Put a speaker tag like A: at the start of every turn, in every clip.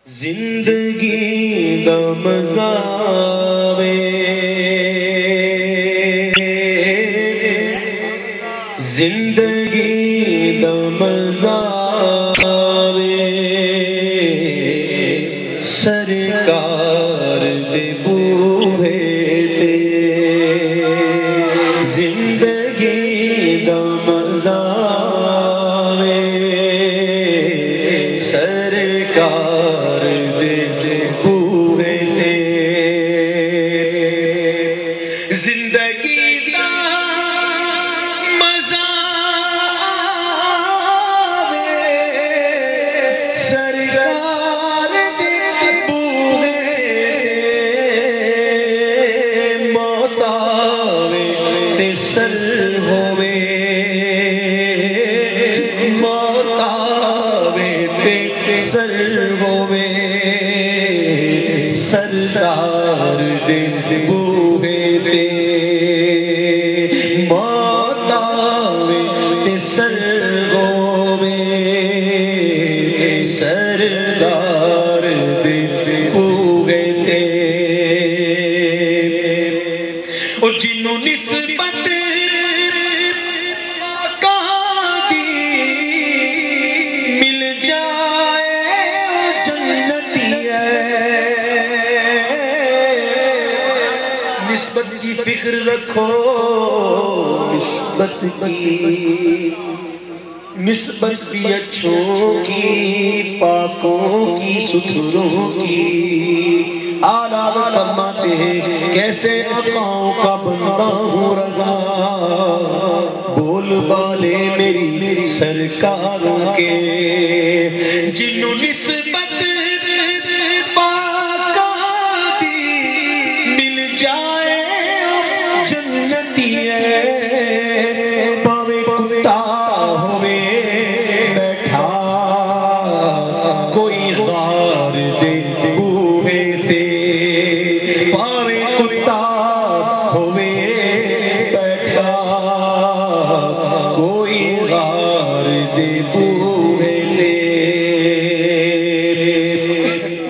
A: زندگی دا مزہ وے، زندگی دا مزہ وے، سرکار دے بوہے تے زندگی دا مزہ وے، سرکار دے بوہے تے زندگی دا مزہ وے، سرکار دے بوہے تے موت آوے تے سر ہووے، موت آوے تے سر ہووے، سردار دے بوہے تے موت آوے تے سر ہووے، سردار دے بوہے تے اور جنوں نسبت کہاں دی مل جائے وہ جنتی ہے، نسبت کی فکر رکھو، نسبت بھی اچھوں کی، پاکوں کی، ستھروں کی۔ آلہ فرماتے ہیں کیسے آقاؤں کا بندہ ہوں رضا، بول بالے میری سرکاروں کے، جنوں نسبت پاکاں دی مل جائے جنتی ہے، پاوے کتا ہوئے بیٹھا کوئی غار دے بوہے تے، پاوے کتا ہوئے بیٹھا کوئی غار دے بوہے تے،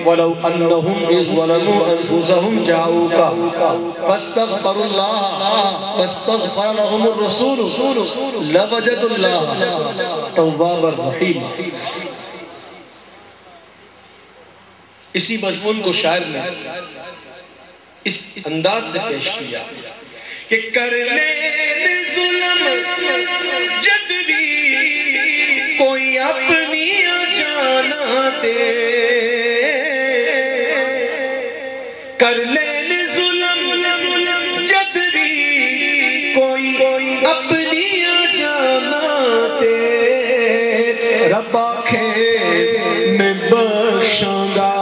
A: وَلَوْ أَنَّهُمْ إِذْ ظَلَمُوا أَنفُسَهُمْ جَاءُوكَ فَاسْتَغْفَرُوا اللَّهَ وَاسْتَغْفَرَ لَهُمُ الرَّسُولُ لَوَجَدُوا اللَّهَ تَوَّابًا رَحِيمًا۔ اسی مضمون کو شاعر نے اس انداز سے پیش کیا کہ کر لے ظلم جد بھی کوئی اپنی جانا دے، کر لے ظلم جد بھی کوئی اپنی جانا دے، رب آکھے میں بخشاں گا،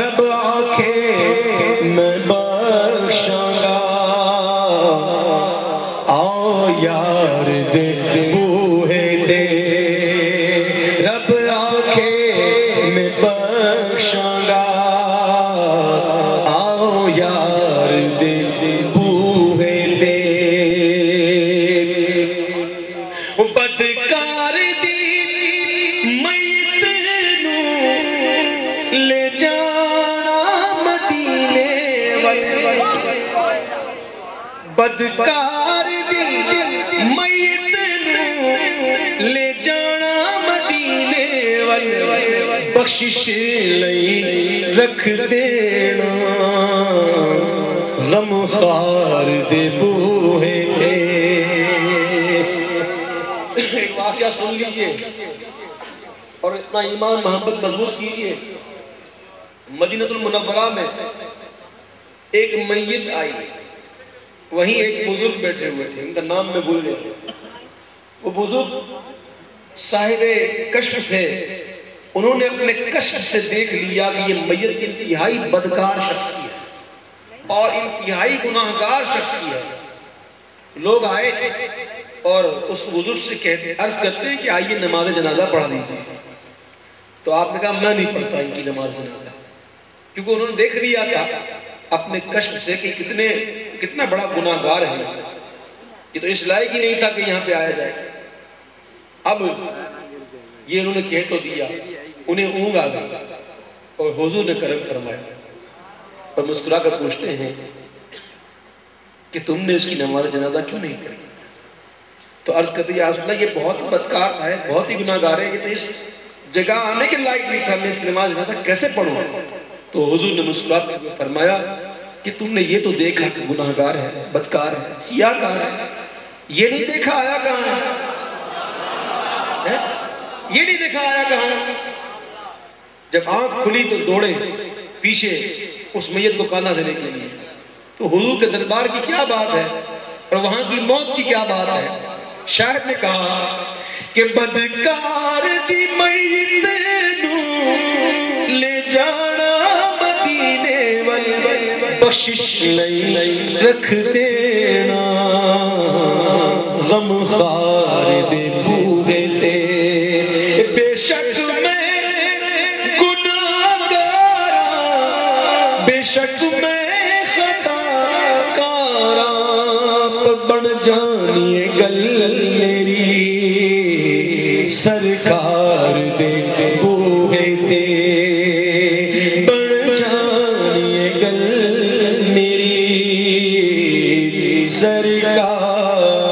A: رب آکھے میں بخشاں گا، آؤ یار دے بوہے تے، رب آکھے میں بخشاں گا، آؤ یار دے بوہے تے، بدکار دی میت نوں لے جانا مدینے والے، بدکار دی میت نوں لے جانا مدینے والے، بخشش لئی رکھ دینا غم خار دے بوہے تے۔ ایک واقعہ سن لیجئے اور اتنا ایمان محبت مضبوط کیجئے۔ مدینہ المنورہ میں ایک میت آئی، وہیں ایک بزرگ بیٹھے ہوئے تھے، ان کا نام میں بھول گیا، وہ بزرگ صاحب کشف تھے، انہوں نے اپنے کشف سے دیکھ لیا کہ یہ میت انتہائی بدکار شخص کی ہے اور انتہائی گناہگار شخص کی ہے۔ لوگ آئے اور اس بزرگ سے عرض کرتے ہیں کہ آئیے نماز جنازہ پڑھا دیجیے، تو آپ نے کہا میں نہیں پڑھتا ان کی نماز جنازہ، کیونکہ انہوں نے دیکھ لیا تھا اپنے کشف سے کہ کتنا بڑا گناہگار ہے، یہ تو اس لائق ہی نہیں تھا کہ یہاں پہ آیا جائے۔ اب یہ انہوں نے کہہ تو دیا انہیں اونگ آ گئی اور حضور نے کرم فرمایا اور مسکرا کر پوچھتے ہیں کہ تم نے اس کی نماز جنازہ کیوں نہیں پڑھی؟ تو عرض کرتے یا رسول اللہ یہ بہت بدکار ہے، بہت ہی گناہ گار ہے، یہ تو اس جگہ آنے کے لائق نہیں تھا، میں اس کی نماز جنازہ کیسے پڑھوں؟ تو حضور نے مسکراتے ہوئے فرمایا کہ تم نے یہ تو دیکھا کہ گناہ گار ہے، بدکار ہے، سیاہ کار ہے، یہ نہیں دیکھا آیا کہاں ہے؟ یہ نہیں دیکھا آیا کہاں ہے؟ جب آنکھ کھلی تو دوڑے پیچھے اس میت کو کانا دینے کے لیے. تو حضور کے دربار کی کیا بات ہے اور وہاں کی موت کی کیا بات ہے. شاعر نے کہا کہ بدکار دی میت نو لے جانا مدینے والے بخشش نہیں رکھ دینا غم خار دے بوہے تے بے شک میں گناہ گاراں بے شک میں خطا کاراں بن جانی گل میری سرکار دے بوہے تے بن جانی گل میری سرکار